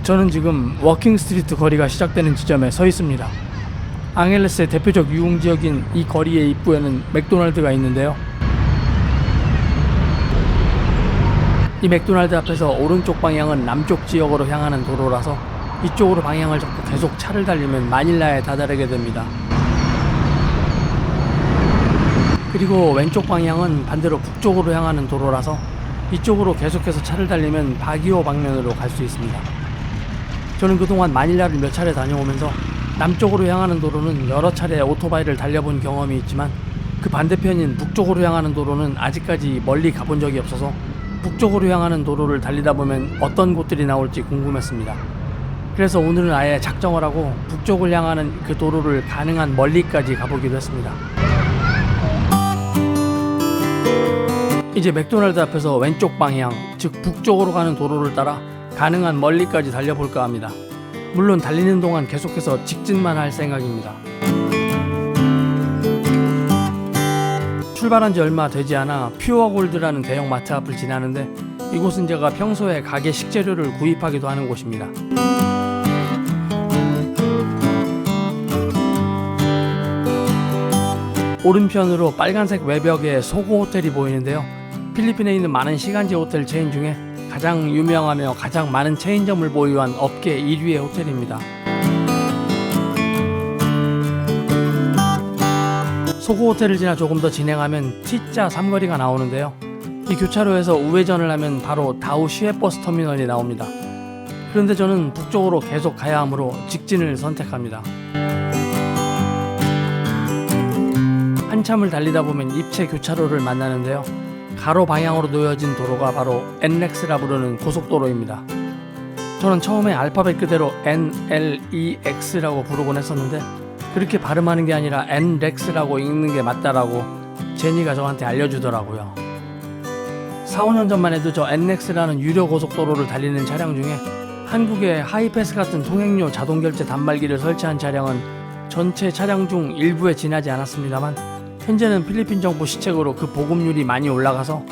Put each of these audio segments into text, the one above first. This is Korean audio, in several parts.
저는 지금 워킹 스트리트 거리가 시작되는 지점에 서 있습니다. 앙헬레스의 대표적 유흥지역인 이 거리의 입구에는 맥도날드가 있는데요. 이 맥도날드 앞에서 오른쪽 방향은 남쪽 지역으로 향하는 도로라서 이쪽으로 방향을 잡고 계속 차를 달리면 마닐라에 다다르게 됩니다. 그리고 왼쪽 방향은 반대로 북쪽으로 향하는 도로라서 이쪽으로 계속해서 차를 달리면 바기오 방면으로 갈 수 있습니다. 저는 그동안 마닐라를 몇 차례 다녀오면서 남쪽으로 향하는 도로는 여러 차례 오토바이를 달려본 경험이 있지만 그 반대편인 북쪽으로 향하는 도로는 아직까지 멀리 가본 적이 없어서 북쪽으로 향하는 도로를 달리다 보면 어떤 곳들이 나올지 궁금했습니다. 그래서 오늘은 아예 작정을 하고 북쪽을 향하는 그 도로를 가능한 멀리까지 가보기로 했습니다. 이제 맥도날드 앞에서 왼쪽 방향, 즉 북쪽으로 가는 도로를 따라 가능한 멀리까지 달려볼까 합니다. 물론 달리는 동안 계속해서 직진만 할 생각입니다. 출발한 지 얼마 되지 않아 퓨어골드라는 대형 마트 앞을 지나는데 이곳은 제가 평소에 가게 식재료를 구입하기도 하는 곳입니다. 오른편으로 빨간색 외벽에 소고 호텔이 보이는데요. 필리핀에 있는 많은 시간제 호텔 체인 중에 가장 유명하며 가장 많은 체인점을 보유한 업계 1위의 호텔입니다. 소고 호텔을 지나 조금 더 진행하면 T자 삼거리가 나오는데요. 이 교차로에서 우회전을 하면 바로 다우 시외버스 터미널이 나옵니다. 그런데 저는 북쪽으로 계속 가야 하므로 직진을 선택합니다. 한참을 달리다 보면 입체 교차로를 만나는데요. 가로 방향으로 놓여진 도로가 바로 NLEX라 부르는 고속도로입니다. 저는 처음에 알파벳 그대로 NLEX라고 부르곤 했었는데 그렇게 발음하는 게 아니라 NLEX라고 읽는 게 맞다라고 제니가 저한테 알려주더라고요. 4, 5년 전만 해도 저 NLEX라는 유료 고속도로를 달리는 차량 중에 한국의 하이패스 같은 통행료 자동결제 단말기를 설치한 차량은 전체 차량 중 일부에 지나지 않았습니다만 현재는 필리핀 정부 시책으로 그 보급률이 많이 올라가서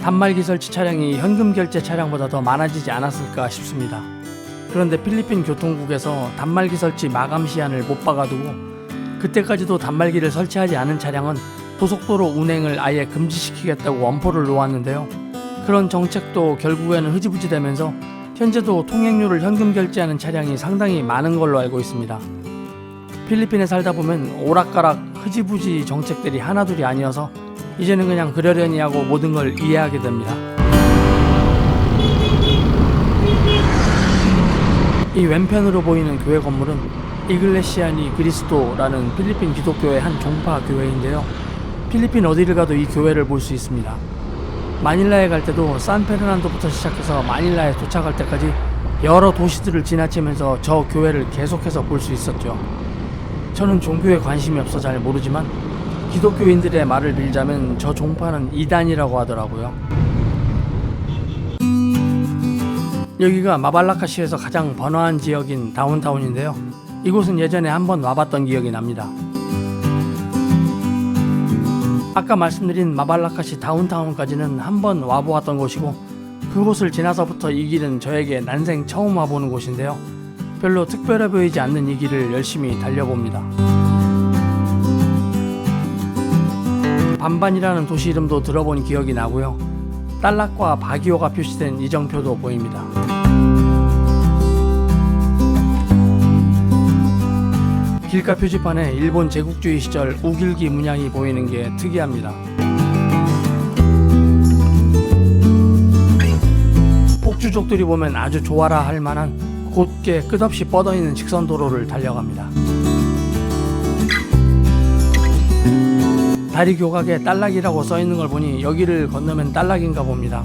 단말기 설치 차량이 현금 결제 차량보다 더 많아지지 않았을까 싶습니다. 그런데 필리핀 교통국에서 단말기 설치 마감 시한을 못 박아두고 그때까지도 단말기를 설치하지 않은 차량은 고속도로 운행을 아예 금지시키겠다고 엄포를 놓았는데요. 그런 정책도 결국에는 흐지부지 되면서 현재도 통행료를 현금 결제하는 차량이 상당히 많은 걸로 알고 있습니다. 필리핀에 살다 보면 오락가락 흐지부지 정책들이 하나둘이 아니어서 이제는 그냥 그러려니 하고 모든 걸 이해하게 됩니다. 이 왼편으로 보이는 교회 건물은 이글레시아니 그리스도라는 필리핀 기독교의 한 종파 교회인데요. 필리핀 어디를 가도 이 교회를 볼 수 있습니다. 마닐라에 갈 때도 산페르난도부터 시작해서 마닐라에 도착할 때까지 여러 도시들을 지나치면서 저 교회를 계속해서 볼 수 있었죠. 저는 종교에 관심이 없어 잘 모르지만 기독교인들의 말을 빌자면 저 종파는 이단이라고 하더라고요. 여기가 마발라카시에서 가장 번화한 지역인 다운타운인데요. 이곳은 예전에 한번 와봤던 기억이 납니다. 아까 말씀드린 마발라카시 다운타운까지는 한번 와보았던 곳이고 그곳을 지나서부터 이 길은 저에게 난생 처음 와보는 곳인데요. 별로 특별해 보이지 않는 이 길을 열심히 달려봅니다. 반반이라는 도시 이름도 들어본 기억이 나고요. 딸락과 바기오가 표시된 이정표도 보입니다. 길가 표지판에 일본 제국주의 시절 우길기 문양이 보이는 게 특이합니다. 폭주족들이 보면 아주 좋아라 할 만한 곧게 끝없이 뻗어있는 직선도로를 달려갑니다. 다리 교각에 딸락이라고 써있는 걸 보니 여기를 건너면 딸락인가 봅니다.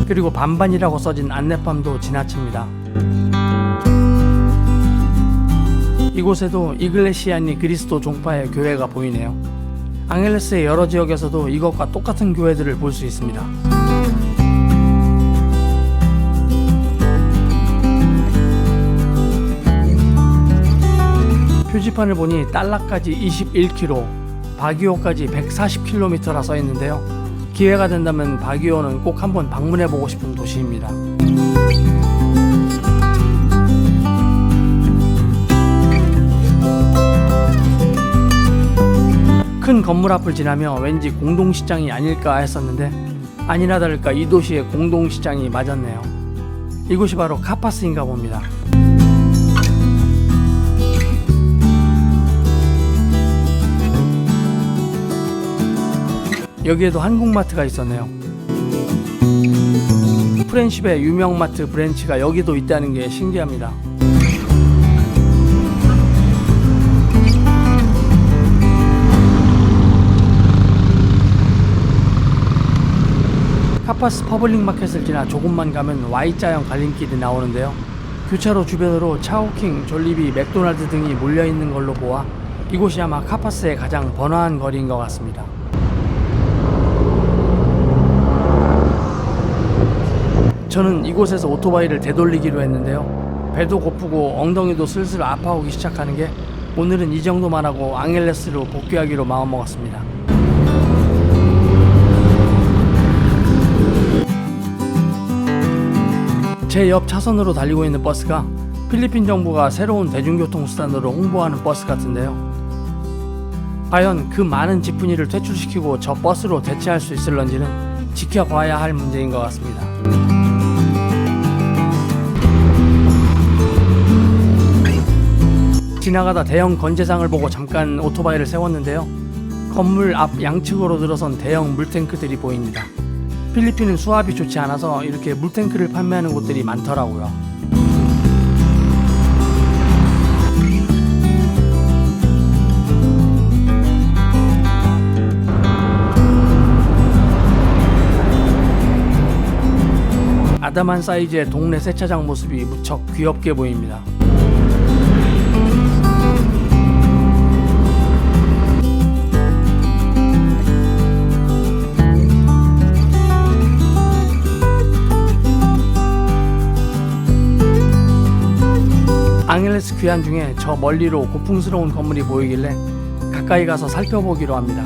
그리고 반반이라고 써진 안내판도 지나칩니다. 이곳에도 이글레시아니 그리스도 종파의 교회가 보이네요. 앙헬레스의 여러 지역에서도 이것과 똑같은 교회들을 볼 수 있습니다. 표지판을 보니 딸락까지 21km, 바기오까지 140km라 써있는데요. 기회가 된다면 바기오는 꼭 한번 방문해보고 싶은 도시입니다. 큰 건물 앞을 지나며 왠지 공동시장이 아닐까 했었는데 아니나 다를까 이 도시의 공동시장이 맞았네요. 이곳이 바로 카파스인가 봅니다. 여기에도 한국마트가 있었네요. 프렌십의 유명 마트 브랜치가 여기도 있다는 게 신기합니다. 카파스 퍼블릭 마켓을 지나 조금만 가면 Y자형 갈림길이 나오는데요. 교차로 주변으로 차오킹, 졸리비, 맥도날드 등이 몰려있는 걸로 보아 이곳이 아마 카파스의 가장 번화한 거리인 것 같습니다. 저는 이곳에서 오토바이를 되돌리기로 했는데요. 배도 고프고 엉덩이도 슬슬 아파오기 시작하는 게 오늘은 이 정도만 하고 앙헬레스로 복귀하기로 마음먹었습니다. 제 옆 차선으로 달리고 있는 버스가 필리핀 정부가 새로운 대중교통수단으로 홍보하는 버스 같은데요. 과연 그 많은 지프니를 퇴출시키고 저 버스로 대체할 수 있을런지는 지켜봐야 할 문제인 것 같습니다. 지나가다 대형 건재상을 보고 잠깐 오토바이를 세웠는데요. 건물 앞 양측으로 들어선 대형 물탱크들이 보입니다. 필리핀은 수압이 좋지 않아서 이렇게 물탱크를 판매하는 곳들이 많더라고요. 아담한 사이즈의 동네 세차장 모습이 무척 귀엽게 보입니다. 앙헬레스 귀환 중에 저 멀리로 고풍스러운 건물이 보이길래 가까이 가서 살펴보기로 합니다.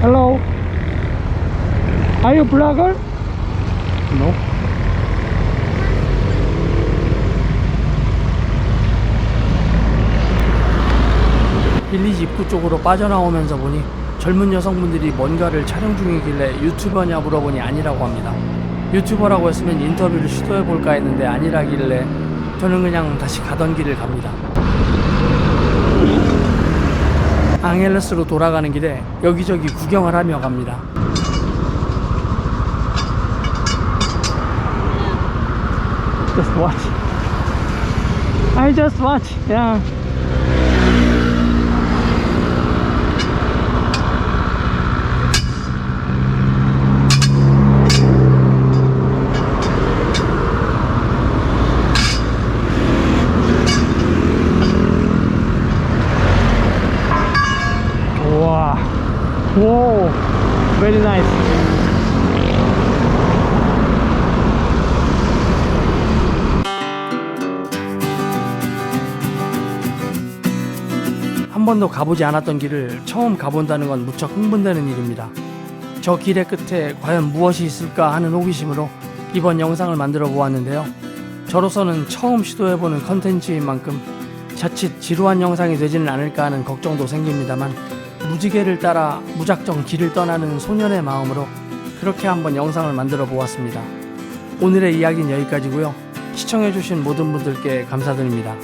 Hello. Are you blogger? No. 빌리지 입구 쪽으로 빠져나오면서 보니 젊은 여성분들이 뭔가를 촬영 중이길래 유튜버냐 물어보니 아니라고 합니다. 유튜버라고 했으면 인터뷰를 시도해볼까 했는데 아니라길래 저는 그냥 다시 가던 길을 갑니다. 앙헬레스로 돌아가는 길에 여기저기 구경을 하며 갑니다. Just watch. I just watch. Yeah. Wow. Whoa. Very nice. 한 번도 가보지 않았던 길을 처음 가본다는 건 무척 흥분되는 일입니다. 저 길의 끝에 과연 무엇이 있을까 하는 호기심으로 이번 영상을 만들어 보았는데요. 저로서는 처음 시도해보는 컨텐츠인 만큼 자칫 지루한 영상이 되지는 않을까 하는 걱정도 생깁니다만 무지개를 따라 무작정 길을 떠나는 소년의 마음으로 그렇게 한번 영상을 만들어 보았습니다. 오늘의 이야기는 여기까지고요. 시청해주신 모든 분들께 감사드립니다.